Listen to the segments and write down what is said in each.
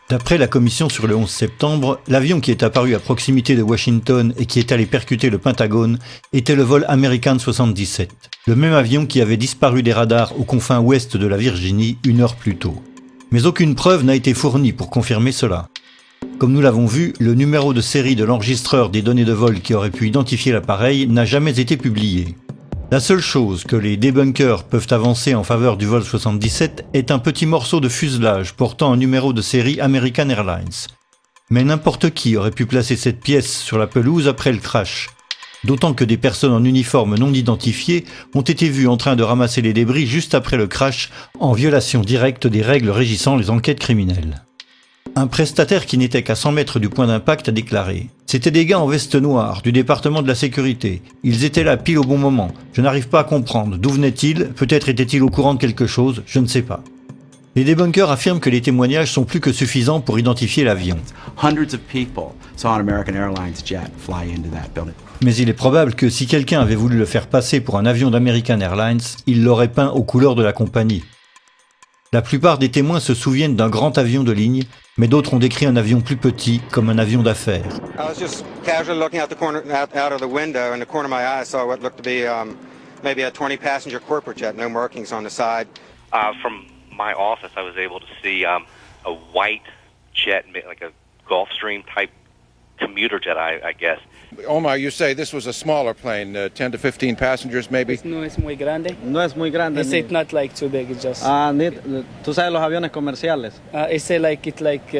D'après la commission sur le 11 septembre, l'avion qui est apparu à proximité de Washington et qui est allé percuter le Pentagone était le vol American 77, le même avion qui avait disparu des radars aux confins ouest de la Virginie 1 heure plus tôt. Mais aucune preuve n'a été fournie pour confirmer cela. Comme nous l'avons vu, le numéro de série de l'enregistreur des données de vol qui aurait pu identifier l'appareil n'a jamais été publié. La seule chose que les débunkers peuvent avancer en faveur du vol 77 est un petit morceau de fuselage portant un numéro de série American Airlines. Mais n'importe qui aurait pu placer cette pièce sur la pelouse après le crash. D'autant que des personnes en uniforme non identifiées ont été vues en train de ramasser les débris juste après le crash en violation directe des règles régissant les enquêtes criminelles. Un prestataire qui n'était qu'à 100 mètres du point d'impact a déclaré « C'était des gars en veste noire, du département de la sécurité. Ils étaient là pile au bon moment. Je n'arrive pas à comprendre. D'où venaient-ils? Peut-être étaient-ils au courant de quelque chose, je ne sais pas. » Les débunkers affirment que les témoignages sont plus que suffisants pour identifier l'avion. Mais il est probable que si quelqu'un avait voulu le faire passer pour un avion d'American Airlines, il l'aurait peint aux couleurs de la compagnie. La plupart des témoins se souviennent d'un grand avion de ligne, mais d'autres ont décrit un avion plus petit comme un avion d'affaires. From my office, I was able to see a white jet, like a Gulfstream type commuter jet, I guess. Omar, you say this was a smaller plane, 10 to 15 passengers maybe? No es muy grande. No es muy grande. It's not like too big, it's just... ¿Tú sabes los aviones comerciales? It's like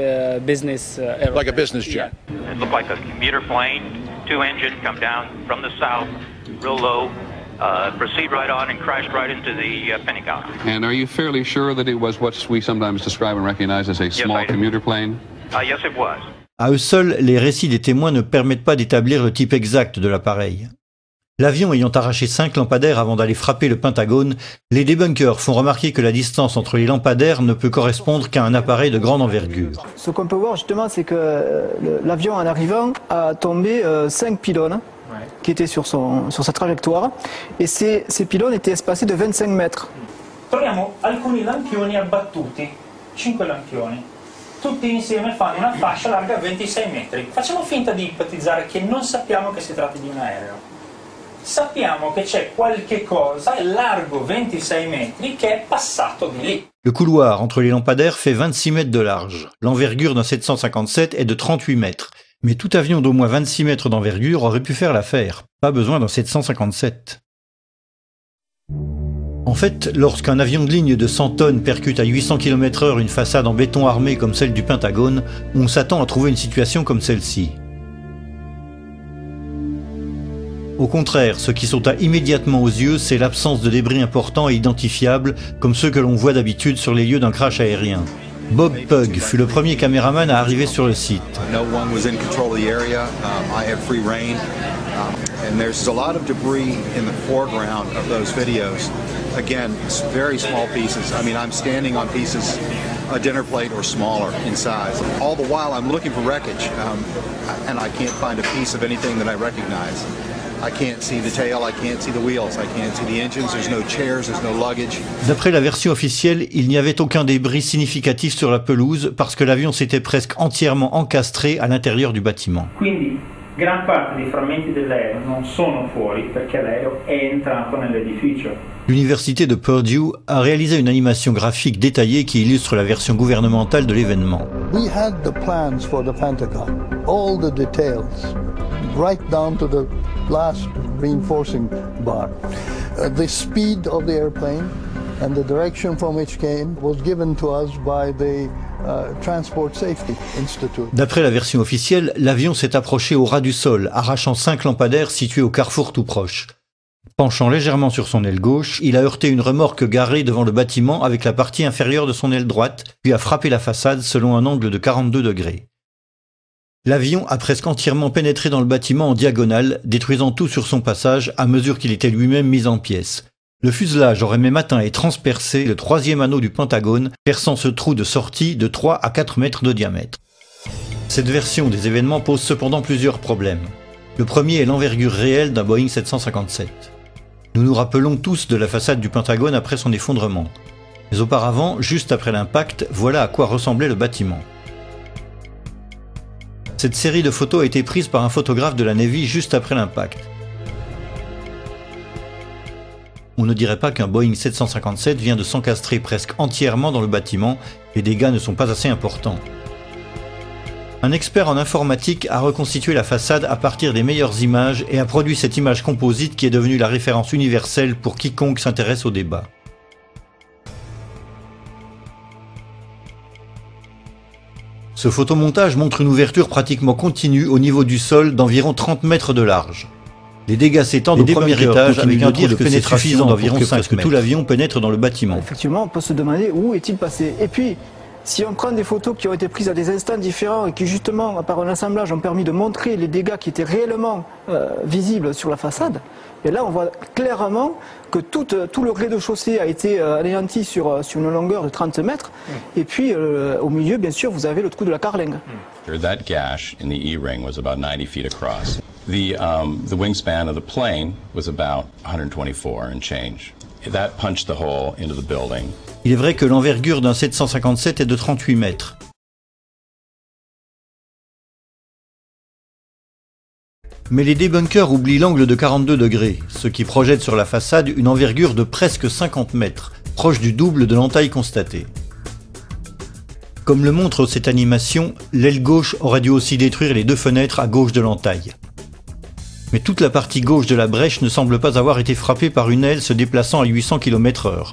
business aircraft. Like a business jet? Yeah. It looked like a commuter plane, 2 engines come down from the south, real low, proceed right on and crash right into the Pentagon. And are you fairly sure that it was what we sometimes describe and recognize as a small commuter plane? Yes, it was. À eux seuls, les récits des témoins ne permettent pas d'établir le type exact de l'appareil. L'avion ayant arraché 5 lampadaires avant d'aller frapper le Pentagone, les débunkers font remarquer que la distance entre les lampadaires ne peut correspondre qu'à un appareil de grande envergure. Ce qu'on peut voir justement, c'est que l'avion en arrivant a tombé 5 pylônes qui étaient sur sa trajectoire, et ces pylônes étaient espacés de 25 mètres. Troviamo alcuni lampioni abbattuti, 5 lampioni. Tutti insieme fanno una fascia larga 26 metri. Facciamo finta di ipotizzare che non sappiamo che si tratti di un aereo. Sappiamo che c'è qualche cosa largo 26 metri che è passato di lì. Le couloir entre les lampadaires fait 26 mètres de large. L'envergure d'un 757 est de 38 mètres. Mais tout avion d'au moins 26 mètres d'envergure aurait pu faire l'affaire. Pas besoin d'un 757. En fait, lorsqu'un avion de ligne de 100 tonnes percute à 800 km/h une façade en béton armé comme celle du Pentagone, on s'attend à trouver une situation comme celle-ci. Au contraire, ce qui sauta immédiatement aux yeux, c'est l'absence de débris importants et identifiables, comme ceux que l'on voit d'habitude sur les lieux d'un crash aérien. Bob Pugh fut le premier caméraman à arriver sur le site. And there's a lot of debris in the foreground of those videos. Again, it's very small pieces. I mean, I'm standing on pieces, a dinner plate or smaller in size. All the while, I'm looking for wreckage, and I can't find a piece of anything that I recognize. I can't see the tail, I can't see the wheels, I can't see the engines, there's no chairs, there's no luggage. D'après la version officielle, il n'y avait aucun débris significatif sur la pelouse parce que l'avion s'était presque entièrement encastré à l'intérieur du bâtiment. Quindi, gran parte dei frammenti dell'aereo non sono fuori perché l'aereo è entrato nell'edificio. L'université de Purdue a réalisé une animation graphique détaillée qui illustre la version gouvernementale de l'événement. We had the plans for the Pentagon, all the details, right down to the last reinforcing bar. The speed of the airplane and the direction from which came was given to us by the Transport Safety Institute. D'après la version officielle, l'avion s'est approché au ras du sol, arrachant 5 lampadaires situés au carrefour tout proche. Penchant légèrement sur son aile gauche, il a heurté une remorque garée devant le bâtiment avec la partie inférieure de son aile droite, puis a frappé la façade selon un angle de 42 degrés. L'avion a presque entièrement pénétré dans le bâtiment en diagonale, détruisant tout sur son passage à mesure qu'il était lui-même mis en pièces. Le fuselage aurait même atteint et transpercé le 3e anneau du Pentagone, perçant ce trou de sortie de 3 à 4 mètres de diamètre. Cette version des événements pose cependant plusieurs problèmes. Le premier est l'envergure réelle d'un Boeing 757. Nous nous rappelons tous de la façade du Pentagone après son effondrement. Mais auparavant, juste après l'impact, voilà à quoi ressemblait le bâtiment. Cette série de photos a été prise par un photographe de la Navy juste après l'impact. On ne dirait pas qu'un Boeing 757 vient de s'encastrer presque entièrement dans le bâtiment, les dégâts ne sont pas assez importants. Un expert en informatique a reconstitué la façade à partir des meilleures images et a produit cette image composite qui est devenue la référence universelle pour quiconque s'intéresse au débat. Ce photomontage montre une ouverture pratiquement continue au niveau du sol d'environ 30 mètres de large. Les dégâts s'étendent au premier étage avec un trou de pénétration d'environ 5 mètres. Tout l'avion pénètre dans le bâtiment. Effectivement, on peut se demander où est-il passé. Et puis, si on prend des photos qui ont été prises à des instants différents et qui justement, par un assemblage, ont permis de montrer les dégâts qui étaient réellement visibles sur la façade, et là on voit clairement que tout le rez-de-chaussée a été anéanti sur une longueur de 30 mètres. Et puis au milieu, bien sûr, vous avez le trou de la carlingue. That gash in the E-ring was about 90 feet across. The wingspan of the plane was about 124 and change. That punched the hole into the building. Il est vrai que l'envergure d'un 757 est de 38 mètres. Mais les débunkers oublient l'angle de 42 degrés, ce qui projette sur la façade une envergure de presque 50 mètres, proche du double de l'entaille constatée. Comme le montre cette animation, l'aile gauche aurait dû aussi détruire les deux fenêtres à gauche de l'entaille. Mais toute la partie gauche de la brèche ne semble pas avoir été frappée par une aile se déplaçant à 800 km/h.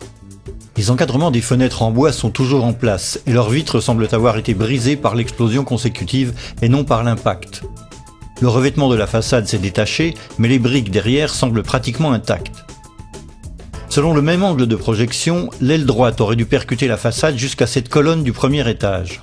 Les encadrements des fenêtres en bois sont toujours en place et leurs vitres semblent avoir été brisées par l'explosion consécutive et non par l'impact. Le revêtement de la façade s'est détaché, mais les briques derrière semblent pratiquement intactes. Selon le même angle de projection, l'aile droite aurait dû percuter la façade jusqu'à cette colonne du premier étage.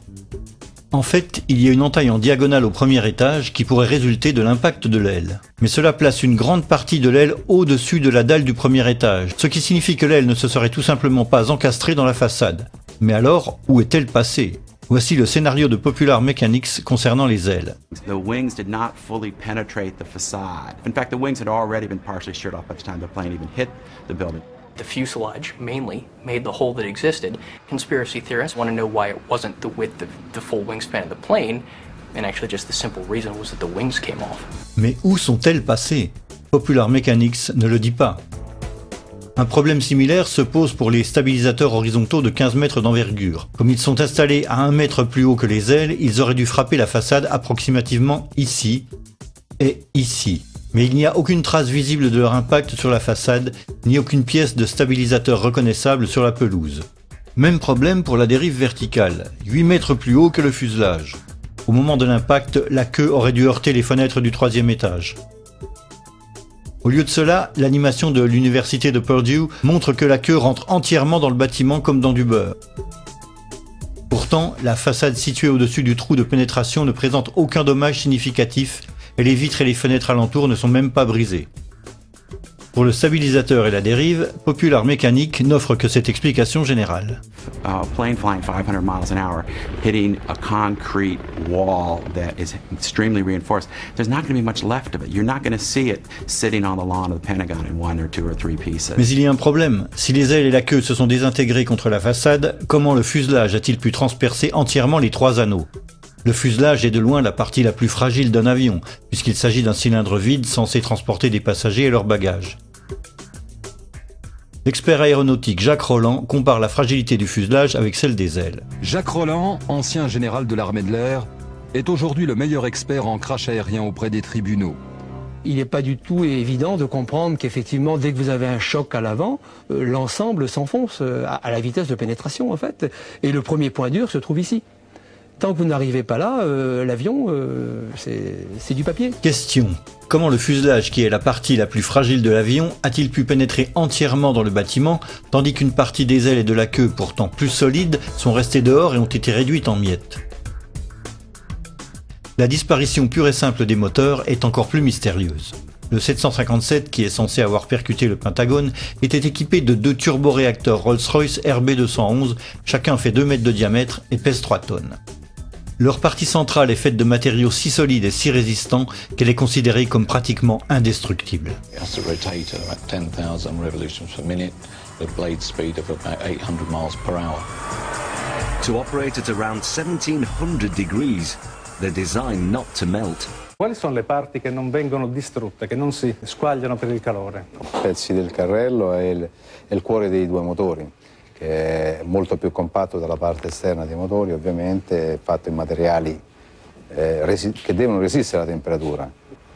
En fait, il y a une entaille en diagonale au premier étage qui pourrait résulter de l'impact de l'aile. Mais cela place une grande partie de l'aile au-dessus de la dalle du premier étage, ce qui signifie que l'aile ne se serait tout simplement pas encastrée dans la façade. Mais alors, où est-elle passée ? Voici le scénario de Popular Mechanics concernant les ailes. The wings did not fully penetrate the facade. In fact, the wings had already been partially sheared off by the time the plane even hit the building. The fuselage mainly made the hole that existed. Conspiracy theorists want to know why it wasn't the width of the full wingspan of the plane, and actually just the simple reason was that the wings came off. Mais où sont-elles passées ? Popular Mechanics ne le dit pas. Un problème similaire se pose pour les stabilisateurs horizontaux de 15 mètres d'envergure. Comme ils sont installés à 1 mètre plus haut que les ailes, ils auraient dû frapper la façade approximativement ici et ici. Mais il n'y a aucune trace visible de leur impact sur la façade, ni aucune pièce de stabilisateur reconnaissable sur la pelouse. Même problème pour la dérive verticale, 8 mètres plus haut que le fuselage. Au moment de l'impact, la queue aurait dû heurter les fenêtres du 3e étage. Au lieu de cela, l'animation de l'université de Purdue montre que la queue rentre entièrement dans le bâtiment comme dans du beurre. Pourtant, la façade située au-dessus du trou de pénétration ne présente aucun dommage significatif et les vitres et les fenêtres alentours ne sont même pas brisées. Pour le stabilisateur et la dérive, Popular Mechanics n'offre que cette explication générale. A plane flying 500 miles an hour, hitting a concrete wall that is extremely reinforced, there's not going to be much left of it. You're not going to see it sitting on the lawn of the Pentagon in 1 or 2 or 3 pieces. Mais il y a un problème. Si les ailes et la queue se sont désintégrées contre la façade, comment le fuselage a-t-il pu transpercer entièrement les 3 anneaux ? Le fuselage est de loin la partie la plus fragile d'un avion, puisqu'il s'agit d'un cylindre vide censé transporter des passagers et leurs bagages. L'expert aéronautique Jacques Roland compare la fragilité du fuselage avec celle des ailes. Jacques Roland, ancien général de l'armée de l'air, est aujourd'hui le meilleur expert en crash aérien auprès des tribunaux. Il n'est pas du tout évident de comprendre qu'effectivement, dès que vous avez un choc à l'avant, l'ensemble s'enfonce à la vitesse de pénétration en fait. Et le premier point dur se trouve ici. Tant que vous n'arrivez pas là, l'avion, c'est du papier. Question. Comment le fuselage, qui est la partie la plus fragile de l'avion, a-t-il pu pénétrer entièrement dans le bâtiment, tandis qu'une partie des ailes et de la queue, pourtant plus solides, sont restées dehors et ont été réduites en miettes ? La disparition pure et simple des moteurs est encore plus mystérieuse. Le 757, qui est censé avoir percuté le Pentagone, était équipé de 2 turboréacteurs Rolls-Royce RB211, chacun fait 2 mètres de diamètre et pèse 3 tonnes. Leur partie centrale est faite de matériaux si solides et si résistants qu'elle est considérée comme pratiquement indestructible. To operate at around 1700 degrees, They're designed not to melt. Quali sono le parti che non vengono distrutte, che non si squagliano per il calore? Pezzi del carrello e il cuore dei due motori, che è molto più compatto dalla parte esterna dei motori, ovviamente è fatto in materiali che devono resistere alla temperatura,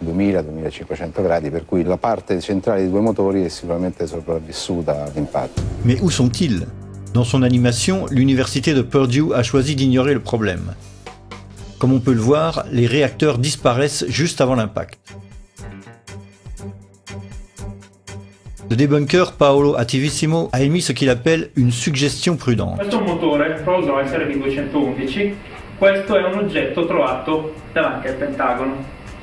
2000-2500 gradi, per cui la parte centrale dei due motori è sicuramente sopravvissuta all'impatto. Mais où sont-ils? Dans son animation, l'université de Purdue a choisi d'ignorer le problème. Comme on peut le voir, les réacteurs disparaissent juste avant l'impact. Le débunker Paolo Attivissimo a émis ce qu'il appelle une suggestion prudente. Questo è un motore Rolls Royce RB211, questo è un oggetto trovato davanti al Pentagono.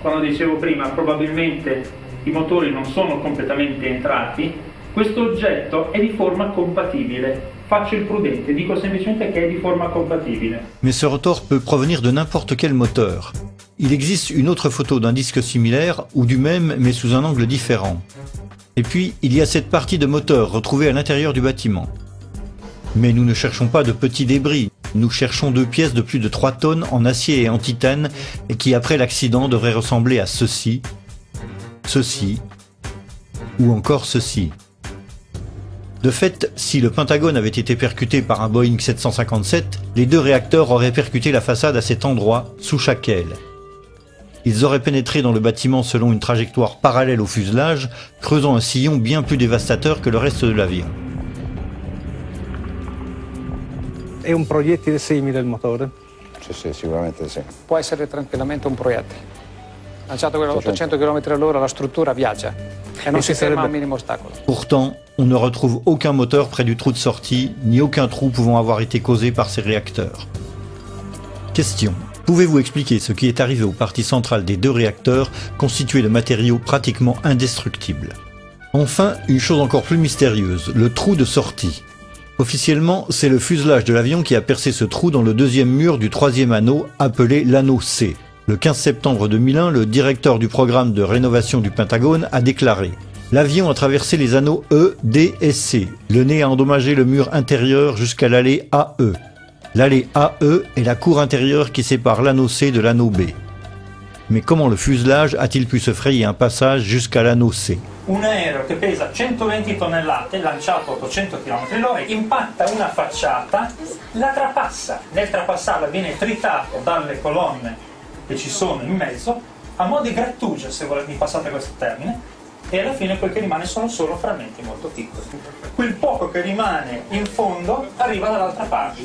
Quando dicevo prima, probabilmente i motori non sono completamente entrati, questo oggetto è di forma compatibile. Faccio il prudente, dico semplicemente che è di forma compatibile. Mais ce rotor peut provenir de n'importe quel moteur. Il existe une autre photo d'un disque similaire ou du même mais sous un angle différent. Et puis, il y a cette partie de moteur retrouvée à l'intérieur du bâtiment. Mais nous ne cherchons pas de petits débris, nous cherchons deux pièces de plus de 3 tonnes en acier et en titane et qui après l'accident devraient ressembler à ceci, ceci ou encore ceci. De fait, si le Pentagone avait été percuté par un Boeing 757, les deux réacteurs auraient percuté la façade à cet endroit, sous chaque aile. Ils auraient pénétré dans le bâtiment selon une trajectoire parallèle au fuselage, creusant un sillon bien plus dévastateur que le reste de l'avion. È un proiettile simile il motore? Sì, sicuramente sì. Può essere tranquillamente un proiettile. Lanciato quello a 800 km/h, la struttura viaggia e non si ferma a un minimo ostacolo. Pourtant, on ne retrouve aucun moteur près du trou de sortie, ni aucun trou pouvant avoir été causé par ces réacteurs. Question. Pouvez-vous expliquer ce qui est arrivé aux parties centrales des deux réacteurs constitués de matériaux pratiquement indestructibles? Enfin, une chose encore plus mystérieuse, le trou de sortie. Officiellement, c'est le fuselage de l'avion qui a percé ce trou dans le deuxième mur du troisième anneau, appelé l'anneau C. Le 15 septembre 2001, le directeur du programme de rénovation du Pentagone a déclaré « L'avion a traversé les anneaux E, D et C. Le nez a endommagé le mur intérieur jusqu'à l'allée AE. L'allée AE est la cour intérieure qui sépare l'anneau C de l'anneau B. » Mais comment le fuselage a-t-il pu se frayer un passage jusqu'à l'anneau C? Un aereo che pesa 120 tonnellate, lanciato a 800 km/h, impatta una facciata, la trapassa. Nel trapassarla viene tritato dalle colonne che ci sono in mezzo, a mo' di grattugia, se volete, passate questo termine, e alla fine quel che rimane sono solo frammenti molto piccoli. Quel poco che rimane in fondo arriva dall'altra parte.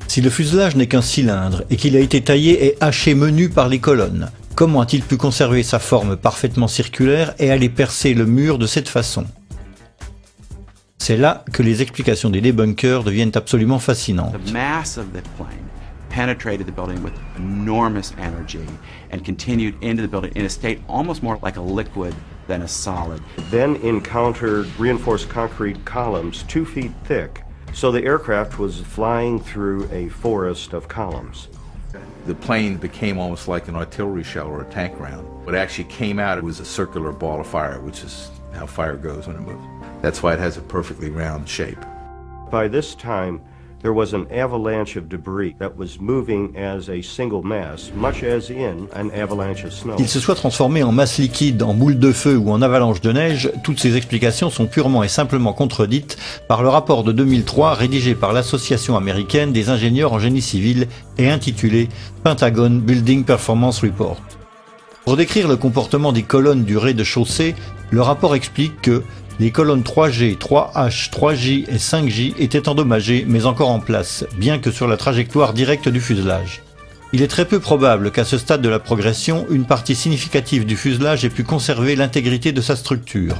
Si le fuselage n'est qu'un cylindre et qu'il a été taillé et haché menu par les colonnes, comment a-t-il pu conserver sa forme parfaitement circulaire et aller percer le mur de cette façon? C'est là que les explications des débunkers deviennent absolument fascinantes. The mass of the plane penetrated the building with enormous energy and continued into the building in a state almost more like a liquid than a solid. Then encountered reinforced concrete columns 2 feet thick, so the aircraft was flying through a forest of columns. The plane became almost like an artillery shell or a tank round. What actually came out, it was a circular ball of fire, which is how fire goes when it moves. That's why it has a perfectly round shape. By this time, there was an avalanche of debris that was moving as a single mass, much as in an avalanche of snow. Qu'il se soit transformé en masse liquide, en boule de feu ou en avalanche de neige, toutes ces explications sont purement et simplement contredites par le rapport de 2003 rédigé par l'Association américaine des ingénieurs en génie civil et intitulé Pentagon Building Performance Report. Pour décrire le comportement des colonnes du rez-de-chaussée, le rapport explique que les colonnes 3G, 3H, 3J et 5J étaient endommagées mais encore en place, bien que sur la trajectoire directe du fuselage. Il est très peu probable qu'à ce stade de la progression, une partie significative du fuselage ait pu conserver l'intégrité de sa structure.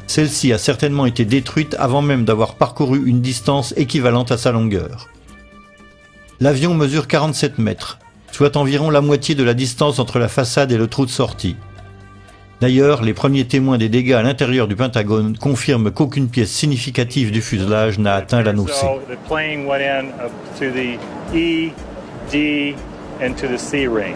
Celle-ci a certainement été détruite avant même d'avoir parcouru une distance équivalente à sa longueur. L'avion mesure 47 mètres, soit environ la moitié de la distance entre la façade et le trou de sortie. D'ailleurs, les premiers témoins des dégâts à l'intérieur du Pentagone confirment qu'aucune pièce significative du fuselage n'a atteint l'anneau C. So the plane went in up to the E, D, and to the C ring.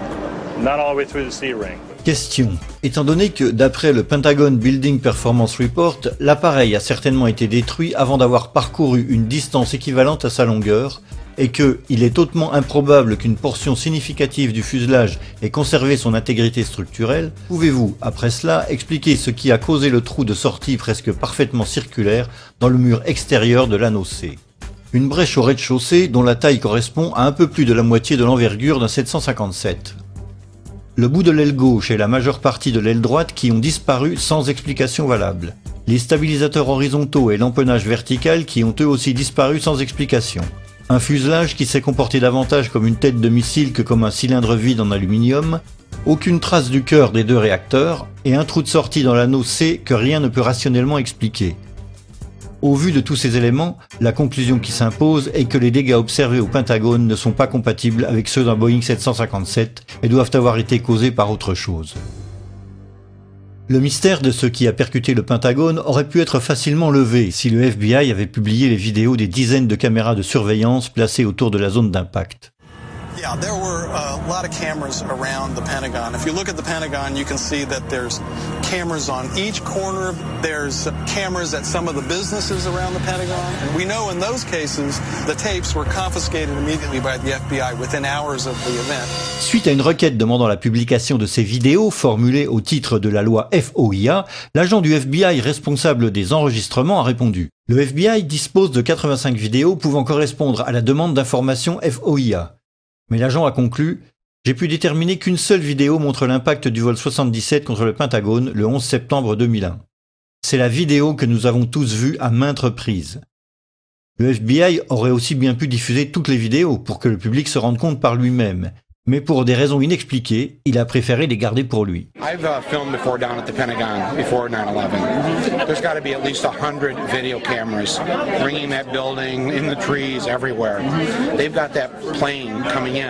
Not all the way through the C ring. Question. Étant donné que, d'après le Pentagon Building Performance Report, l'appareil a certainement été détruit avant d'avoir parcouru une distance équivalente à sa longueur, et que il est hautement improbable qu'une portion significative du fuselage ait conservé son intégrité structurelle, pouvez-vous, après cela, expliquer ce qui a causé le trou de sortie presque parfaitement circulaire dans le mur extérieur de l'anneau C? Une brèche au rez-de-chaussée dont la taille correspond à un peu plus de la moitié de l'envergure d'un 757. Le bout de l'aile gauche et la majeure partie de l'aile droite qui ont disparu sans explication valable. Les stabilisateurs horizontaux et l'empennage vertical qui ont eux aussi disparu sans explication. Un fuselage qui s'est comporté davantage comme une tête de missile que comme un cylindre vide en aluminium. Aucune trace du cœur des deux réacteurs et un trou de sortie dans l'anneau C que rien ne peut rationnellement expliquer. Au vu de tous ces éléments, la conclusion qui s'impose est que les dégâts observés au Pentagone ne sont pas compatibles avec ceux d'un Boeing 757 et doivent avoir été causés par autre chose. Le mystère de ce qui a percuté le Pentagone aurait pu être facilement levé si le FBI avait publié les vidéos des dizaines de caméras de surveillance placées autour de la zone d'impact. Yeah, there were a lot of cameras around the Pentagon. If you look at the Pentagon, you can see that there's cameras on each corner. There's cameras at some of the businesses around the Pentagon. And we know in those cases, the tapes were confiscated immediately by the FBI within hours of the event. Suite à une requête demandant la publication de ces vidéos formulée au titre de la loi FOIA, l'agent du FBI responsable des enregistrements a répondu. Le FBI dispose de 85 vidéos pouvant correspondre à la demande d'information FOIA. Mais l'agent a conclu « J'ai pu déterminer qu'une seule vidéo montre l'impact du vol 77 contre le Pentagone le 11 septembre 2001. C'est la vidéo que nous avons tous vue à maintes reprises. » Le FBI aurait aussi bien pu diffuser toutes les vidéos pour que le public se rende compte par lui-même. Mais pour des raisons inexpliquées, il a préféré les garder pour lui. I've filmed before down at the Pentagon before 9/11. There's got to be at least 100 video cameras ringing that building, in the trees, everywhere. They've got that plane coming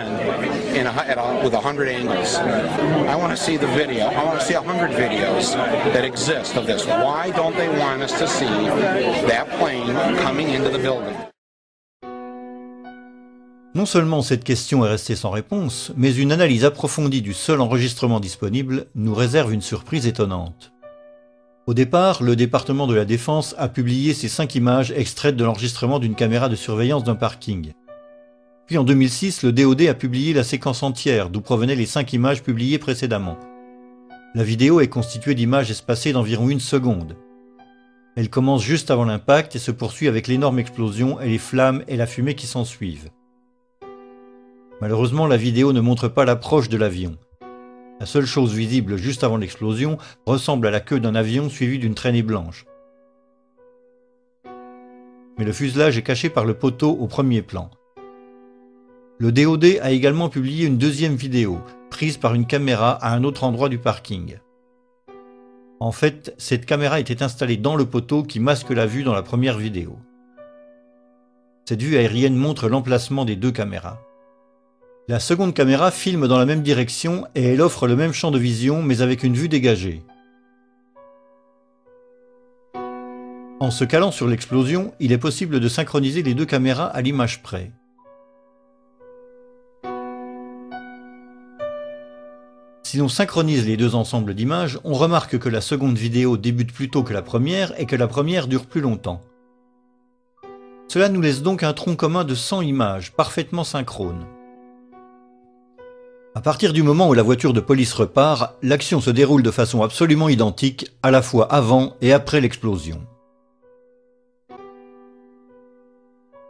with 100 angles. I want to see the video. I want to see 100 videos that exist of this. Why don't they want us to see that plane coming into the building? Non seulement cette question est restée sans réponse, mais une analyse approfondie du seul enregistrement disponible nous réserve une surprise étonnante. Au départ, le département de la Défense a publié ces 5 images extraites de l'enregistrement d'une caméra de surveillance d'un parking. Puis en 2006, le DoD a publié la séquence entière d'où provenaient les 5 images publiées précédemment. La vidéo est constituée d'images espacées d'environ 1 seconde. Elle commence juste avant l'impact et se poursuit avec l'énorme explosion et les flammes et la fumée qui s'ensuivent. Malheureusement, la vidéo ne montre pas l'approche de l'avion. La seule chose visible juste avant l'explosion ressemble à la queue d'un avion suivi d'une traînée blanche. Mais le fuselage est caché par le poteau au premier plan. Le DoD a également publié une deuxième vidéo, prise par une caméra à un autre endroit du parking. En fait, cette caméra était installée dans le poteau qui masque la vue dans la première vidéo. Cette vue aérienne montre l'emplacement des 2 caméras. La seconde caméra filme dans la même direction et elle offre le même champ de vision mais avec une vue dégagée. En se calant sur l'explosion, il est possible de synchroniser les 2 caméras à l'image près. Si l'on synchronise les 2 ensembles d'images, on remarque que la seconde vidéo débute plus tôt que la première et que la première dure plus longtemps. Cela nous laisse donc un tronc commun de 100 images, parfaitement synchrones. À partir du moment où la voiture de police repart, l'action se déroule de façon absolument identique, à la fois avant et après l'explosion.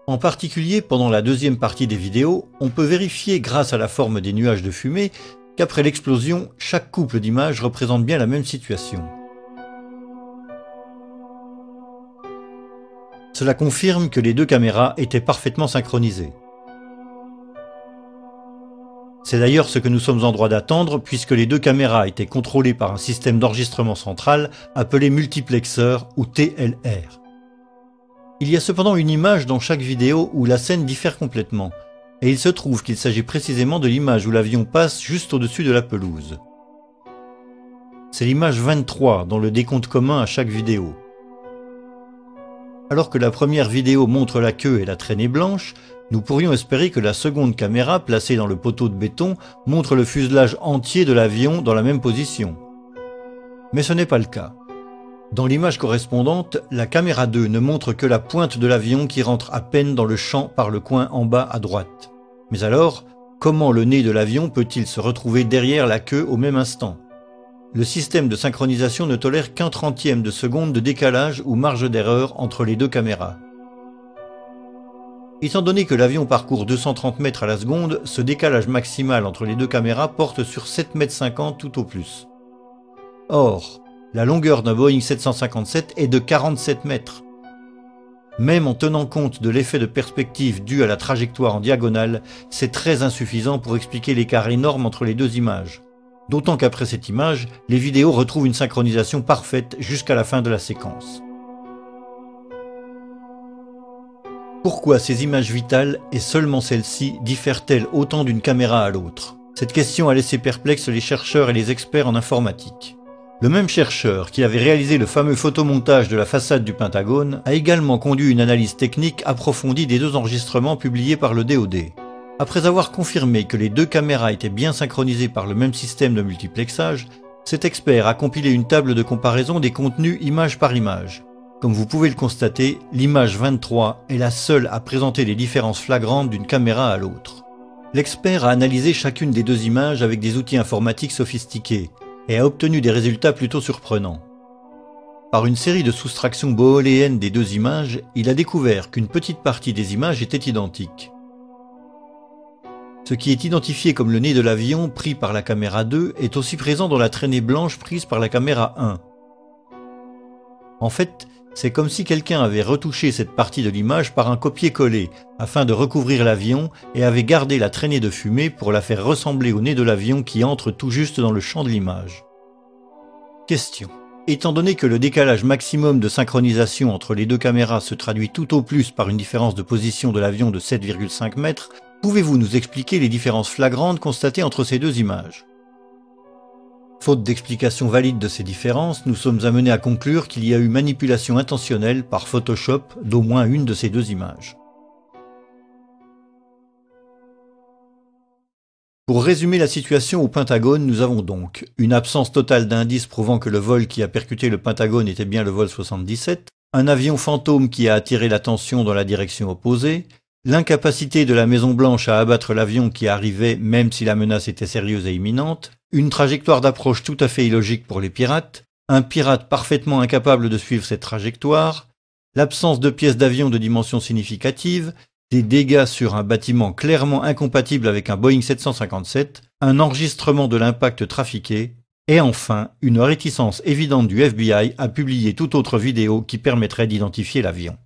En particulier, pendant la deuxième partie des vidéos, on peut vérifier grâce à la forme des nuages de fumée qu'après l'explosion, chaque couple d'images représente bien la même situation. Cela confirme que les 2 caméras étaient parfaitement synchronisées. C'est d'ailleurs ce que nous sommes en droit d'attendre puisque les 2 caméras étaient contrôlées par un système d'enregistrement central appelé multiplexeur ou TLR. Il y a cependant une image dans chaque vidéo où la scène diffère complètement, et il se trouve qu'il s'agit précisément de l'image où l'avion passe juste au-dessus de la pelouse. C'est l'image 23 dans le décompte commun à chaque vidéo. Alors que la première vidéo montre la queue et la traînée blanche, nous pourrions espérer que la seconde caméra, placée dans le poteau de béton, montre le fuselage entier de l'avion dans la même position. Mais ce n'est pas le cas. Dans l'image correspondante, la caméra 2 ne montre que la pointe de l'avion qui rentre à peine dans le champ par le coin en bas à droite. Mais alors, comment le nez de l'avion peut-il se retrouver derrière la queue au même instant? Le système de synchronisation ne tolère qu'un trentième de seconde de décalage ou marge d'erreur entre les deux caméras. Étant donné que l'avion parcourt 230 mètres à la seconde, ce décalage maximal entre les deux caméras porte sur 7,50 m tout au plus. Or, la longueur d'un Boeing 757 est de 47 mètres. Même en tenant compte de l'effet de perspective dû à la trajectoire en diagonale, c'est très insuffisant pour expliquer l'écart énorme entre les deux images. D'autant qu'après cette image, les vidéos retrouvent une synchronisation parfaite jusqu'à la fin de la séquence. Pourquoi ces images vitales, et seulement celles-ci, diffèrent-elles autant d'une caméra à l'autre? Cette question a laissé perplexes les chercheurs et les experts en informatique. Le même chercheur qui avait réalisé le fameux photomontage de la façade du Pentagone a également conduit une analyse technique approfondie des deux enregistrements publiés par le DoD. Après avoir confirmé que les deux caméras étaient bien synchronisées par le même système de multiplexage, cet expert a compilé une table de comparaison des contenus image par image. Comme vous pouvez le constater, l'image 23 est la seule à présenter les différences flagrantes d'une caméra à l'autre. L'expert a analysé chacune des deux images avec des outils informatiques sophistiqués et a obtenu des résultats plutôt surprenants. Par une série de soustractions booléennes des deux images, il a découvert qu'une petite partie des images était identique. Ce qui est identifié comme le nez de l'avion pris par la caméra 2 est aussi présent dans la traînée blanche prise par la caméra 1. En fait, c'est comme si quelqu'un avait retouché cette partie de l'image par un copier-coller afin de recouvrir l'avion et avait gardé la traînée de fumée pour la faire ressembler au nez de l'avion qui entre tout juste dans le champ de l'image. Question. Étant donné que le décalage maximum de synchronisation entre les deux caméras se traduit tout au plus par une différence de position de l'avion de 7,5 mètres, pouvez-vous nous expliquer les différences flagrantes constatées entre ces deux images? Faute d'explication valide de ces différences, nous sommes amenés à conclure qu'il y a eu manipulation intentionnelle par Photoshop d'au moins une de ces deux images. Pour résumer la situation au Pentagone, nous avons donc une absence totale d'indices prouvant que le vol qui a percuté le Pentagone était bien le vol 77, un avion fantôme qui a attiré l'attention dans la direction opposée, l'incapacité de la Maison-Blanche à abattre l'avion qui arrivait même si la menace était sérieuse et imminente, une trajectoire d'approche tout à fait illogique pour les pirates, un pirate parfaitement incapable de suivre cette trajectoire, l'absence de pièces d'avion de dimension significative, des dégâts sur un bâtiment clairement incompatible avec un Boeing 757, un enregistrement de l'impact trafiqué, et enfin une réticence évidente du FBI à publier toute autre vidéo qui permettrait d'identifier l'avion.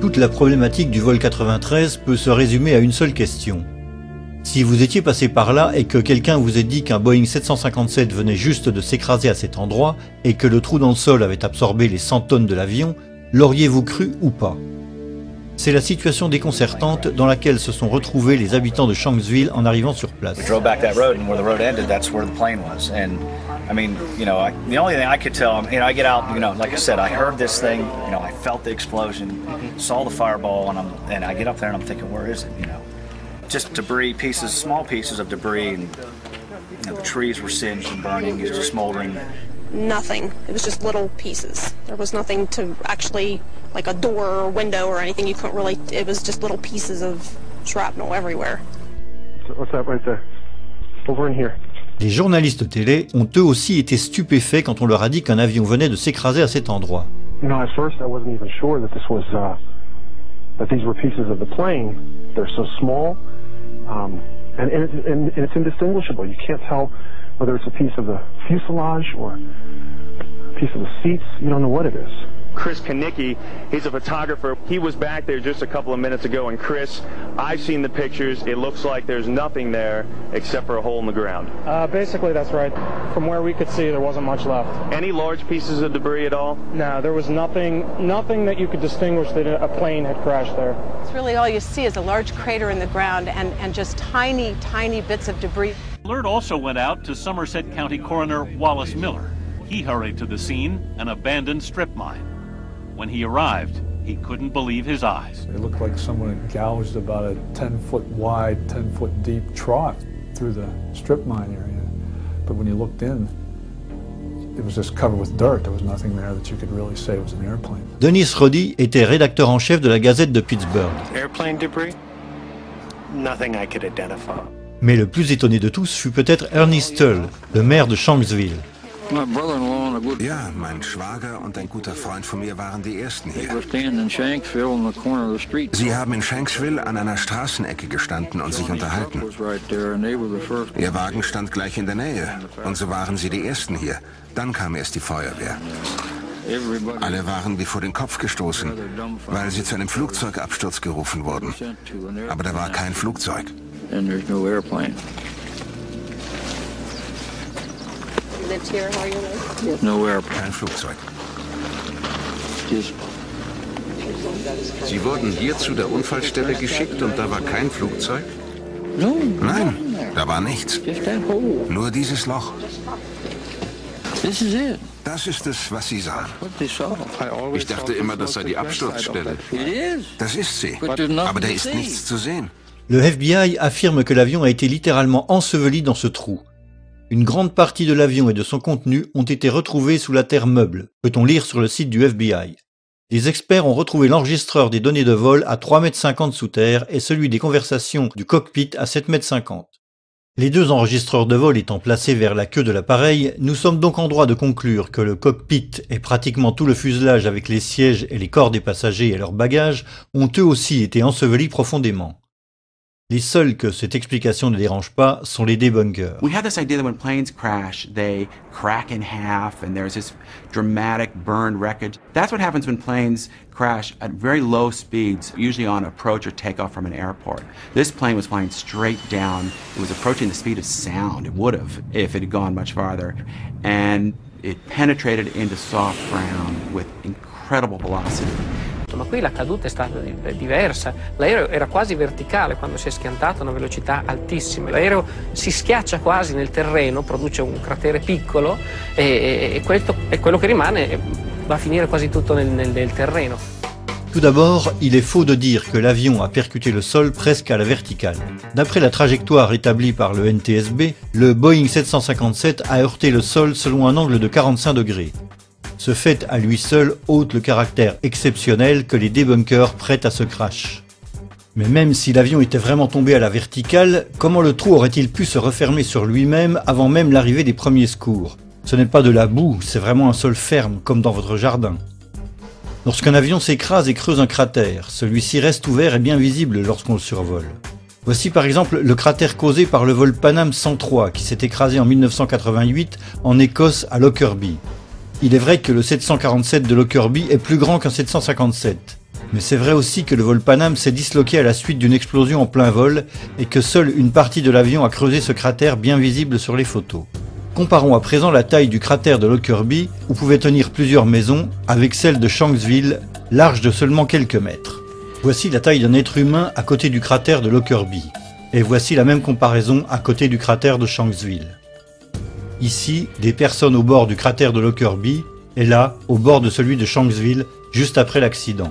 Toute la problématique du vol 93 peut se résumer à une seule question. Si vous étiez passé par là et que quelqu'un vous ait dit qu'un Boeing 757 venait juste de s'écraser à cet endroit et que le trou dans le sol avait absorbé les 100 tonnes de l'avion, l'auriez-vous cru ou pas? C'est la situation déconcertante dans laquelle se sont retrouvés les habitants de Shanksville en arrivant sur place. I mean, you know, the only thing I could tell, you know, I get out, you know, like I said, I heard this thing, you know, I felt the explosion, saw the fireball, and I get up there and I'm thinking, where is it, you know? Just debris, pieces, small pieces of debris, and you know, the trees were singed and burning, it was just smoldering. Nothing. It was just little pieces. There was nothing to actually, like a door or a window or anything. You couldn't really, it was just little pieces of shrapnel everywhere. What's that right there? Over in here. Les journalistes télé ont eux aussi été stupéfaits quand on leur a dit qu'un avion venait de s'écraser à cet endroit. You know, at first I wasn't even sure that this was, that these were pieces of the plane. They're so small, and it's indistinguishable. You can't tell whether it's a piece of the fuselage or a piece of the seats. You don't know what it is. Chris Kanicki. He's a photographer. He was back there just a couple of minutes ago, and Chris, I've seen the pictures. It looks like there's nothing there except for a hole in the ground. Basically, that's right. From where we could see, there wasn't much left. Any large pieces of debris at all? No, there was nothing that you could distinguish that a plane had crashed there. It's really all you see is a large crater in the ground and just tiny, tiny bits of debris. Alert also went out to Somerset County Coroner Wallace Miller. He hurried to the scene, an abandoned strip mine. When he arrived, he couldn't believe his eyes. It looked like someone had gouged about a 10-foot wide, 10-foot deep trough through the strip mine area. But when you looked in, it was just covered with dirt. There was nothing there that you could really say it was an airplane. Dennis Roddy était rédacteur en chef de la Gazette de Pittsburgh. Airplane debris? Nothing I could identify. Mais le plus étonné de tous fut peut-être Ernie Stull, le maire de Shanksville. Ja, mein Schwager und ein guter Freund von mir waren die Ersten hier. Sie haben in Shanksville an einer Straßenecke gestanden und sich unterhalten. Ihr Wagen stand gleich in der Nähe und so waren sie die Ersten hier. Dann kam erst die Feuerwehr. Alle waren wie vor den Kopf gestoßen, weil sie zu einem Flugzeugabsturz gerufen wurden. Aber da war kein Flugzeug. Kein Flugzeug. Sie wurden hier zu der Unfallstelle geschickt und da war kein Flugzeug? Nein, da war nichts. Nur dieses Loch. Das ist es, was Sie sahen. Ich dachte immer, das sei die Absturzstelle. Das ist sie, aber da ist nichts zu sehen. Le FBI affirme que l'avion a été littéralement enseveli dans ce trou. Une grande partie de l'avion et de son contenu ont été retrouvés sous la terre meuble, peut-on lire sur le site du FBI. Les experts ont retrouvé l'enregistreur des données de vol à 3,50 m sous terre et celui des conversations du cockpit à 7,50 m. Les deux enregistreurs de vol étant placés vers la queue de l'appareil, nous sommes donc en droit de conclure que le cockpit et pratiquement tout le fuselage avec les sièges et les corps des passagers et leurs bagages ont eux aussi été ensevelis profondément. Les seuls que cette explication ne dérange pas sont les debunkers. We have this idea that when planes crash, they crack in half and there's this dramatic burned wreckage. That's what happens when planes crash at very low speeds, usually on approach or takeoff from an airport. This plane was flying straight down. It was approaching the speed of sound. It would have if it had gone much farther. And it penetrated into soft ground with incredible velocity. Ma qui la caduta è stata diversa, l'aereo era quasi verticale quando si è schiantato a una velocità altissima, l'aereo si schiaccia quasi nel terreno, produce un cratere piccolo e quello che rimane va a finire quasi tutto nel terreno. Tout d'abord, il est faux de dire que l'avion a percuté le sol presque à la verticale. D'après la trajectoire établie par le NTSB, le Boeing 757 a heurté le sol selon un angle de 45 degrés. Ce fait à lui seul ôte le caractère exceptionnel que les debunkers prêtent à ce crash. Mais même si l'avion était vraiment tombé à la verticale, comment le trou aurait-il pu se refermer sur lui-même avant même l'arrivée des premiers secours? Ce n'est pas de la boue, c'est vraiment un sol ferme, comme dans votre jardin. Lorsqu'un avion s'écrase et creuse un cratère, celui-ci reste ouvert et bien visible lorsqu'on le survole. Voici par exemple le cratère causé par le vol Pan Am 103 qui s'est écrasé en 1988 en Écosse à Lockerbie. Il est vrai que le 747 de Lockerbie est plus grand qu'un 757. Mais c'est vrai aussi que le vol Pan Am s'est disloqué à la suite d'une explosion en plein vol et que seule une partie de l'avion a creusé ce cratère bien visible sur les photos. Comparons à présent la taille du cratère de Lockerbie, où pouvaient tenir plusieurs maisons, avec celle de Shanksville, large de seulement quelques mètres. Voici la taille d'un être humain à côté du cratère de Lockerbie. Et voici la même comparaison à côté du cratère de Shanksville. Ici, des personnes au bord du cratère de Lockerbie, et là, au bord de celui de Shanksville, juste après l'accident.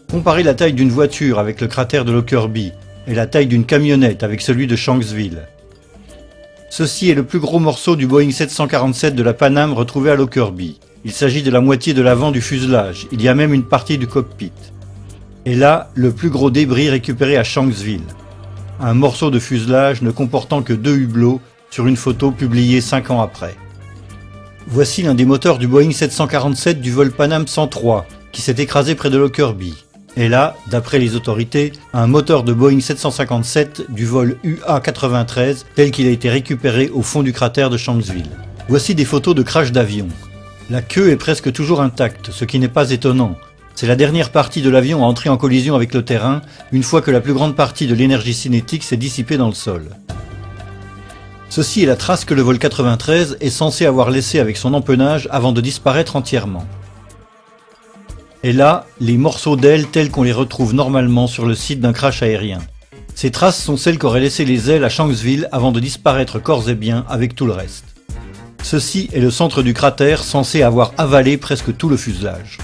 Comparez la taille d'une voiture avec le cratère de Lockerbie, et la taille d'une camionnette avec celui de Shanksville. Ceci est le plus gros morceau du Boeing 747 de la Pan Am retrouvé à Lockerbie. Il s'agit de la moitié de l'avant du fuselage, il y a même une partie du cockpit. Et là, le plus gros débris récupéré à Shanksville. Un morceau de fuselage ne comportant que 2 hublots, sur une photo publiée 5 ans après. Voici l'un des moteurs du Boeing 747 du vol Pan Am 103, qui s'est écrasé près de Lockerbie. Et là, d'après les autorités, un moteur de Boeing 757 du vol UA-93, tel qu'il a été récupéré au fond du cratère de Shanksville. Voici des photos de crash d'avion. La queue est presque toujours intacte, ce qui n'est pas étonnant. C'est la dernière partie de l'avion à entrer en collision avec le terrain, une fois que la plus grande partie de l'énergie cinétique s'est dissipée dans le sol. Ceci est la trace que le vol 93 est censé avoir laissée avec son empennage avant de disparaître entièrement. Et là, les morceaux d'ailes tels qu'on les retrouve normalement sur le site d'un crash aérien. Ces traces sont celles qu'auraient laissées les ailes à Shanksville avant de disparaître corps et biens avec tout le reste. Ceci est le centre du cratère censé avoir avalé presque tout le fuselage.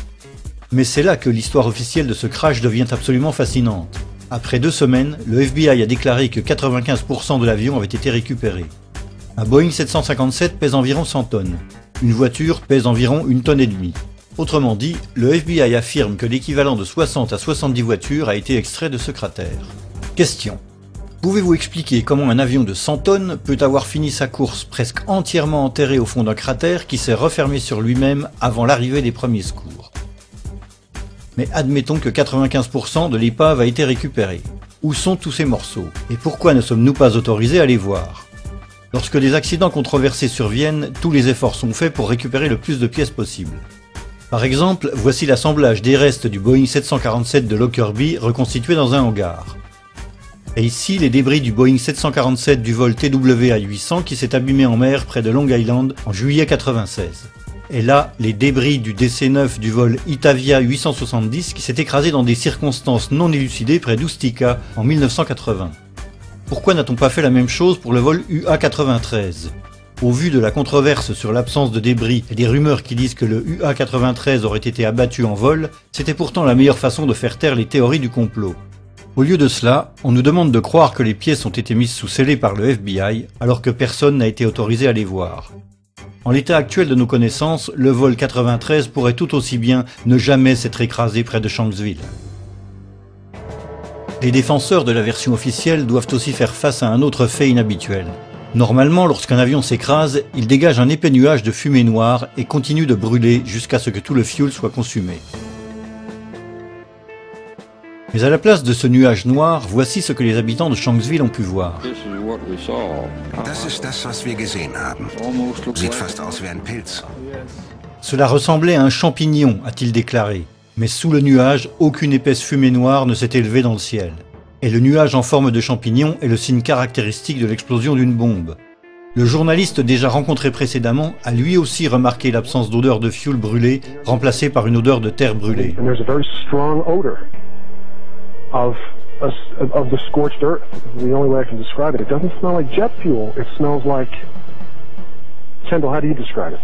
Mais c'est là que l'histoire officielle de ce crash devient absolument fascinante. Après 2 semaines, le FBI a déclaré que 95% de l'avion avait été récupéré. Un Boeing 757 pèse environ 100 tonnes. Une voiture pèse environ 1,5 tonne. Autrement dit, le FBI affirme que l'équivalent de 60 à 70 voitures a été extrait de ce cratère. Question. Pouvez-vous expliquer comment un avion de 100 tonnes peut avoir fini sa course presque entièrement enterré au fond d'un cratère qui s'est refermé sur lui-même avant l'arrivée des premiers secours? Mais admettons que 95% de l'épave a été récupérée. Où sont tous ces morceaux? Et pourquoi ne sommes-nous pas autorisés à les voir? Lorsque des accidents controversés surviennent, tous les efforts sont faits pour récupérer le plus de pièces possible. Par exemple, voici l'assemblage des restes du Boeing 747 de Lockerbie reconstitué dans un hangar. Et ici, les débris du Boeing 747 du vol TWA-800 qui s'est abîmé en mer près de Long Island en juillet 1996. Et là, les débris du DC-9 du vol Itavia 870 qui s'est écrasé dans des circonstances non élucidées près d'Ustica en 1980. Pourquoi n'a-t-on pas fait la même chose pour le vol UA-93 ? Au vu de la controverse sur l'absence de débris et des rumeurs qui disent que le UA-93 aurait été abattu en vol, c'était pourtant la meilleure façon de faire taire les théories du complot. Au lieu de cela, on nous demande de croire que les pièces ont été mises sous scellé par le FBI, alors que personne n'a été autorisé à les voir. En l'état actuel de nos connaissances, le vol 93 pourrait tout aussi bien ne jamais s'être écrasé près de Shanksville. Les défenseurs de la version officielle doivent aussi faire face à un autre fait inhabituel. Normalement, lorsqu'un avion s'écrase, il dégage un épais nuage de fumée noire et continue de brûler jusqu'à ce que tout le fuel soit consumé. Mais à la place de ce nuage noir, voici ce que les habitants de Shanksville ont pu voir. Das ist das, was wir gesehen haben. Sieht fast aus wie ein Pilz. Cela ressemblait à un champignon, a-t-il déclaré. Mais sous le nuage, aucune épaisse fumée noire ne s'est élevée dans le ciel. Et le nuage en forme de champignon est le signe caractéristique de l'explosion d'une bombe. Le journaliste déjà rencontré précédemment a lui aussi remarqué l'absence d'odeur de fuel brûlé, remplacée par une odeur de terre brûlée. Of the scorched earth. The only way I can describe it. It doesn't smell like jet fuel. It smells like... Kendall, how do you describe it?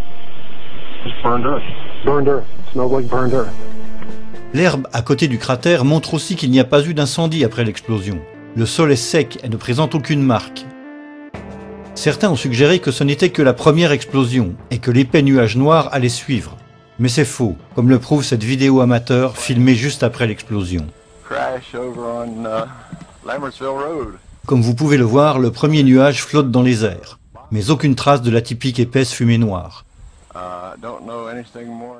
Just burned earth. Burned earth. It smells like burned earth. L'herbe à côté du cratère montre aussi qu'il n'y a pas eu d'incendie après l'explosion. Le sol est sec et ne présente aucune marque. Certains ont suggéré que ce n'était que la première explosion et que l'épais nuage noir allait suivre. Mais c'est faux, comme le prouve cette vidéo amateur filmée juste après l'explosion. Comme vous pouvez le voir, le premier nuage flotte dans les airs, mais aucune trace de la typique épaisse fumée noire.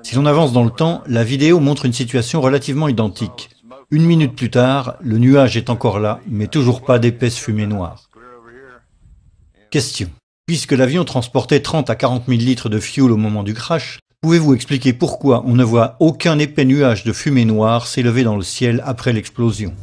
Si l'on avance dans le temps, la vidéo montre une situation relativement identique. 1 minute plus tard, le nuage est encore là, mais toujours pas d'épaisse fumée noire. Question. Puisque l'avion transportait 30 à 40 000 litres de fuel au moment du crash, pouvez-vous expliquer pourquoi on ne voit aucun épais nuage de fumée noire s'élever dans le ciel après l'explosion?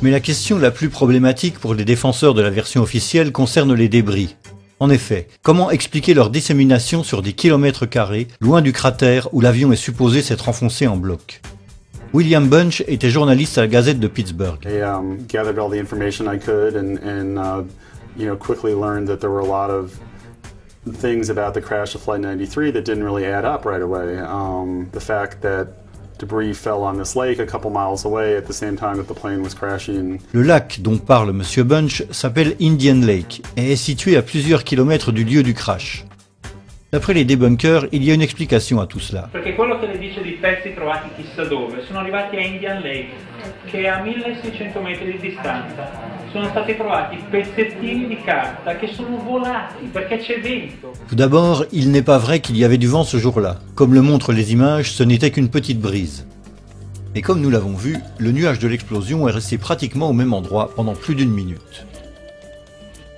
Mais la question la plus problématique pour les défenseurs de la version officielle concerne les débris. En effet, comment expliquer leur dissémination sur des kilomètres carrés, loin du cratère où l'avion est supposé s'être enfoncé en bloc? William Bunch était journaliste à la Gazette de Pittsburgh. Gathered all the information I could and quickly learned that there were a lot of things about the crash of Flight 93 that didn't really add up right away. The fact that debris fell on this lake a couple miles away at the same time that the plane was crashing. Le lac dont parle Monsieur Bunch s'appelle Indian Lake et est situé à plusieurs kilomètres du lieu du crash. D'après les debunkers, il y a une explication à tout cela. Perché quello che le dice di pezzi trovati chissà dove, sono arrivati a Indian Lake, che è a 1600 metri di distanza. Sono stati trovati pezzettini di carta che sono volati perché c'è vento. Tout d'abord, il n'est pas vrai qu'il y avait du vent ce jour-là. Comme le montrent les images, ce n'était qu'une petite brise. Et comme nous l'avons vu, le nuage de l'explosion est resté pratiquement au même endroit pendant plus d'1 minute.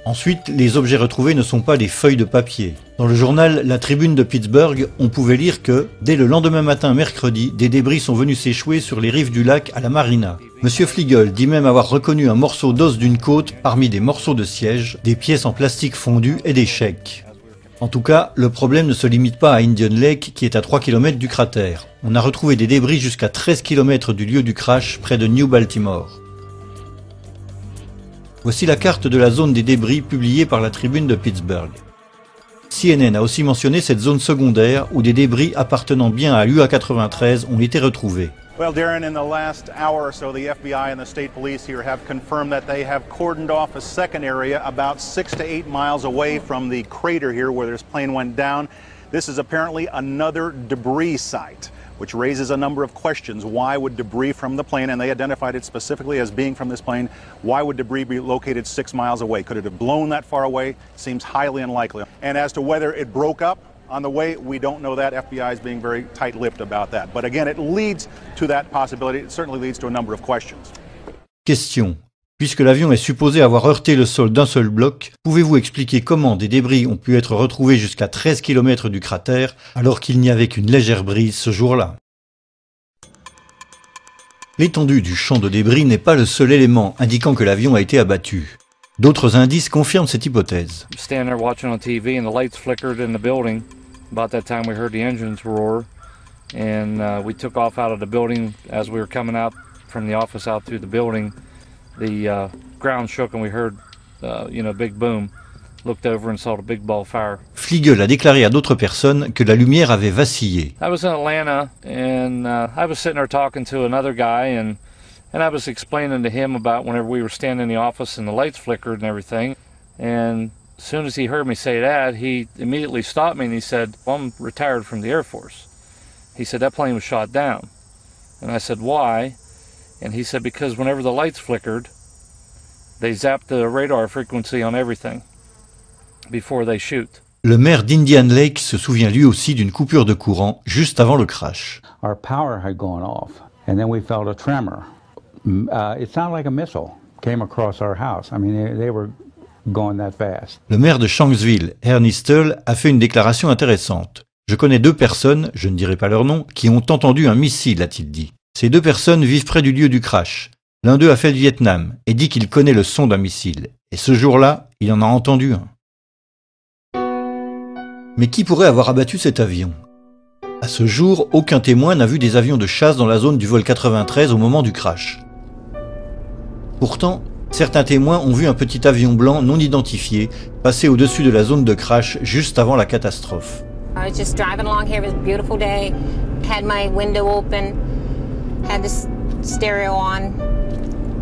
Ensuite, les objets retrouvés ne sont pas des feuilles de papier. Dans le journal La Tribune de Pittsburgh, on pouvait lire que, dès le lendemain matin mercredi, des débris sont venus s'échouer sur les rives du lac à la marina. Monsieur Flegel dit même avoir reconnu un morceau d'os d'une côte parmi des morceaux de siège, des pièces en plastique fondu et des chèques. En tout cas, le problème ne se limite pas à Indian Lake qui est à 3 km du cratère. On a retrouvé des débris jusqu'à 13 km du lieu du crash près de New Baltimore. Voici la carte de la zone des débris publiée par la Tribune de Pittsburgh. CNN a aussi mentionné cette zone secondaire où des débris appartenant bien à l'UA-93 ont été retrouvés. Well, Darren, in the last hour or so, the FBI and the state police here have confirmed that they have cordoned off a second area about 6 to 8 miles away from the crater here where this plane went down. This is apparently another debris site, which raises a number of questions. Why would debris from the plane, and they identified it specifically as being from this plane, why would debris be located 6 miles away? Could it have blown that far away? Seems highly unlikely. And as to whether it broke up on the way, we don't know that. FBI is being very tight-lipped about that. But again, it leads to that possibility. It certainly leads to a number of questions. Question. Puisque l'avion est supposé avoir heurté le sol d'un seul bloc, pouvez-vous expliquer comment des débris ont pu être retrouvés jusqu'à 13 km du cratère alors qu'il n'y avait qu'une légère brise ce jour-là? L'étendue du champ de débris n'est pas le seul élément indiquant que l'avion a été abattu. D'autres indices confirment cette hypothèse. Standing there watching on TV and the lights flickered in the building. About that time we heard the engines roar and we took off out of the building. As we were coming out from the office out through the building, the ground shook and we heard big boom. Looked over and saw the big ball fire. Flegel a déclaré à d'autres personnes que la lumière avait vacillé. I was in Atlanta and I was sitting there talking to another guy and I was explaining to him about whenever we were standing in the office and the lights flickered and everything. And as soon as he heard me say that, he immediately stopped me and he said, well, I'm retired from the Air Force. He said, that plane was shot down. And I said, why? And he said, because whenever the lights flickered, they zapped the radar frequency on everything before they shoot. Le maire d'Indian Lake se souvient lui aussi d'une coupure de courant juste avant le crash. Our power had gone off and then we felt a tremor. It sounded like a missile came across our house. I mean, they were going that fast. Le maire de Shanksville, Ernie Stull, a fait une déclaration intéressante. Je connais 2 personnes, je ne dirai pas leur nom, qui ont entendu un missile, a-t-il dit. Ces 2 personnes vivent près du lieu du crash. L'un d'eux a fait le Vietnam et dit qu'il connaît le son d'un missile. Et ce jour-là, il en a entendu un. Mais qui pourrait avoir abattu cet avion? À ce jour, aucun témoin n'a vu des avions de chasse dans la zone du vol 93 au moment du crash. Pourtant, certains témoins ont vu un petit avion blanc non identifié passer au-dessus de la zone de crash juste avant la catastrophe. I was just driving along here, it was a beautiful day, had my window open, had the stereo on,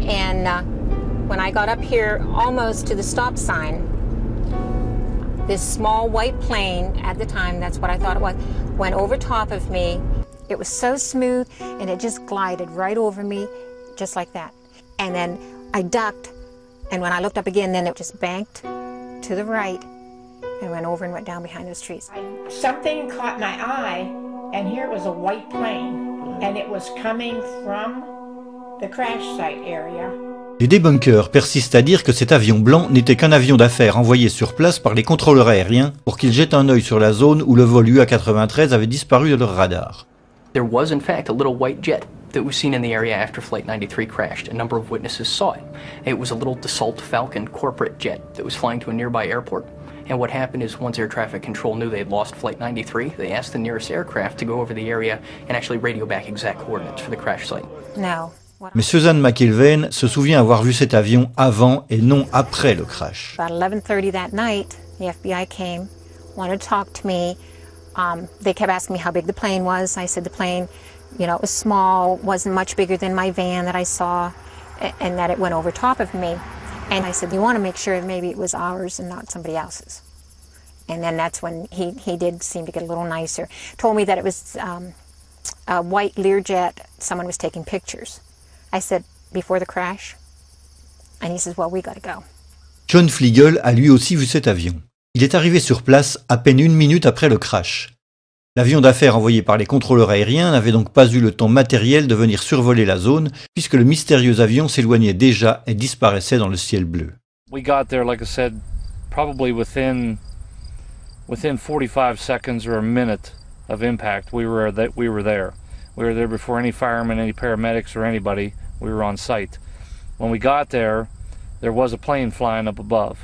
and when I got up here almost to the stop sign, this small white plane, at the time, that's what I thought it was, went over top of me. It was so smooth, and it just glided right over me, just like that. And then I ducked, and when I looked up again, then it just banked to the right and went over and went down behind those trees. Something caught my eye, and here was a white plane, and it was coming from the crash site area. Les débunkers persistent à dire que cet avion blanc n'était qu'un avion d'affaires envoyé sur place par les contrôleurs aériens pour qu'ils jettent un œil sur la zone où le vol UA-93 avait disparu de leur radar. There was in fact a little white jet that was seen in the area after Flight 93 crashed. A number of witnesses saw it. It was a little Dassault Falcon corporate jet that was flying to a nearby airport. And what happened is once air traffic control knew they had lost Flight 93, they asked the nearest aircraft to go over the area and actually radio back exact coordinates for the crash site. No. Mais Susan McIlvaine se souvient avoir vu cet avion avant et non après le crash. About 11:30 that night, the FBI came, wanted to talk to me. They kept asking me how big the plane was. I said the plane, it was small, wasn't much bigger than my van that I saw, and that it went over top of me. And I said, you want to make sure maybe it was ours and not somebody else's. And then that's when he did seem to get a little nicer. Told me that it was a white Learjet, someone was taking pictures. I said, before the crash? And he says, well, we gotta go. John Flegel a lui aussi vu cet avion. Il est arrivé sur place à peine 1 minute après le crash. L'avion d'affaires envoyé par les contrôleurs aériens n'avait donc pas eu le temps matériel de venir survoler la zone, puisque le mystérieux avion s'éloignait déjà et disparaissait dans le ciel bleu. We got there, like I said, probably within 45 seconds or a minute of impact. We were there. We were there before any firemen, any paramedics, or anybody. We were on site. When we got there was a plane flying up above,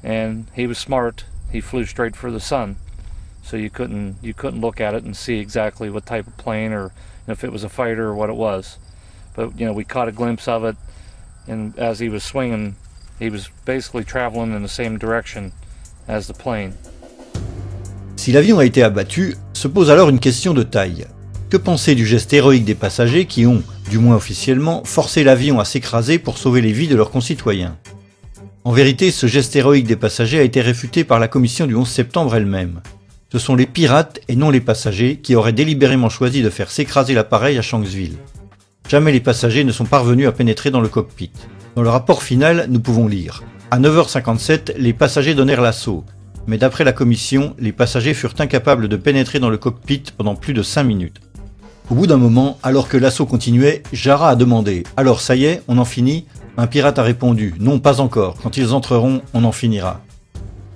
and he was smart. He flew straight for the sun, so you couldn't look at it and see exactly what type of plane or if it was a fighter or what it was. But we caught a glimpse of it, and as he was swinging, he was basically traveling in the same direction as the plane. Si l'avion a été abattu, se pose alors une question de taille. Que penser du geste héroïque des passagers qui ont, du moins officiellement, forcé l'avion à s'écraser pour sauver les vies de leurs concitoyens? En vérité, ce geste héroïque des passagers a été réfuté par la commission du 11 septembre elle-même. Ce sont les pirates et non les passagers qui auraient délibérément choisi de faire s'écraser l'appareil à Shanksville. Jamais les passagers ne sont parvenus à pénétrer dans le cockpit. Dans le rapport final, nous pouvons lire « À 9h57, les passagers donnèrent l'assaut. Mais d'après la commission, les passagers furent incapables de pénétrer dans le cockpit pendant plus de 5 minutes. » Au bout d'un moment, alors que l'assaut continuait, Jarrah a demandé « Alors ça y est, on en finit ?» Un pirate a répondu « Non, pas encore. Quand ils entreront, on en finira. »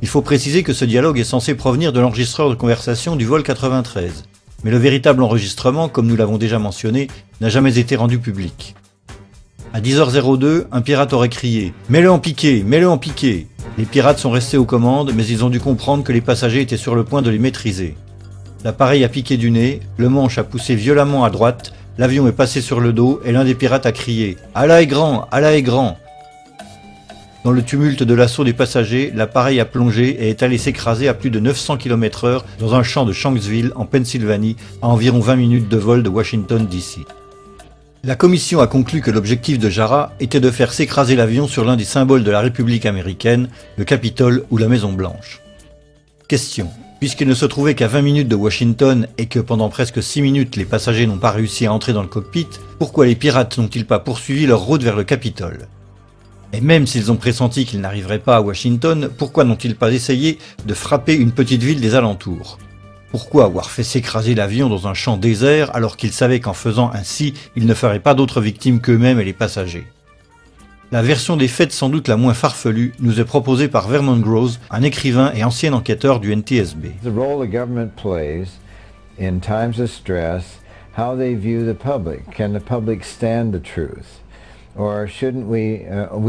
Il faut préciser que ce dialogue est censé provenir de l'enregistreur de conversation du vol 93. Mais le véritable enregistrement, comme nous l'avons déjà mentionné, n'a jamais été rendu public. À 10h02, un pirate aurait crié « Mets-le en piqué, mets-le en piqué !» Les pirates sont restés aux commandes, mais ils ont dû comprendre que les passagers étaient sur le point de les maîtriser. L'appareil a piqué du nez, le manche a poussé violemment à droite, l'avion est passé sur le dos et l'un des pirates a crié « Allah est grand, Allah est grand !» Dans le tumulte de l'assaut des passagers, l'appareil a plongé et est allé s'écraser à plus de 900 km/h dans un champ de Shanksville, en Pennsylvanie, à environ 20 minutes de vol de Washington DC. La commission a conclu que l'objectif de Jarrah était de faire s'écraser l'avion sur l'un des symboles de la République américaine, le Capitole ou la Maison Blanche. Question. Puisqu'il ne se trouvait qu'à 20 minutes de Washington et que pendant presque 6 minutes les passagers n'ont pas réussi à entrer dans le cockpit, pourquoi les pirates n'ont-ils pas poursuivi leur route vers le Capitole? Et même s'ils ont pressenti qu'ils n'arriveraient pas à Washington, pourquoi n'ont-ils pas essayé de frapper une petite ville des alentours? Pourquoi avoir fait s'écraser l'avion dans un champ désert alors qu'ils savaient qu'en faisant ainsi, ils ne feraient pas d'autres victimes qu'eux-mêmes et les passagers? La version des faits sans doute la moins farfelue nous est proposée par Vernon Groves, un écrivain et ancien enquêteur du NTSB. The role the government plays in times of stress, how they view the public. Can the public stand the truth? Or shouldn't we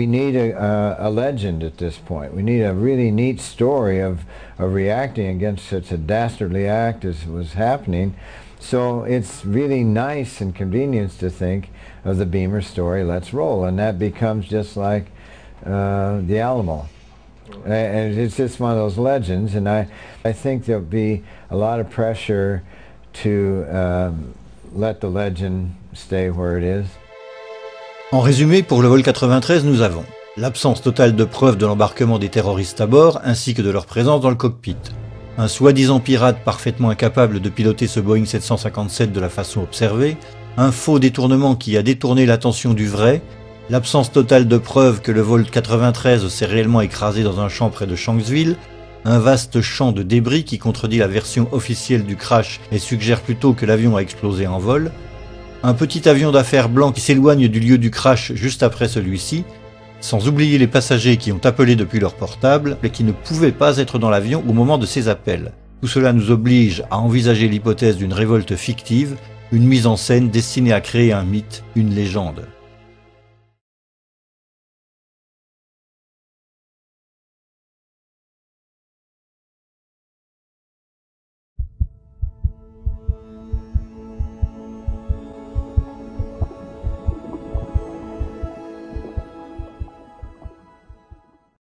need a legend at this point. We need a really neat story of reacting against such a dastardly act as was happening. So it's really nice and convenient to think of the Beamer story, let's roll, and that becomes just like the Alamo. And it's just one of those legends, and I think there'll be a lot of pressure to let the legend stay where it is. En résumé, pour le vol 93, nous avons l'absence totale de preuves de l'embarquement des terroristes à bord, ainsi que de leur présence dans le cockpit. Un soi-disant pirate parfaitement incapable de piloter ce Boeing 757 de la façon observée, un faux détournement qui a détourné l'attention du vrai, l'absence totale de preuves que le vol 93 s'est réellement écrasé dans un champ près de Shanksville, un vaste champ de débris qui contredit la version officielle du crash et suggère plutôt que l'avion a explosé en vol, un petit avion d'affaires blanc qui s'éloigne du lieu du crash juste après celui-ci, sans oublier les passagers qui ont appelé depuis leur portable et qui ne pouvaient pas être dans l'avion au moment de ces appels. Tout cela nous oblige à envisager l'hypothèse d'une révolte fictive, une mise en scène destinée à créer un mythe, une légende.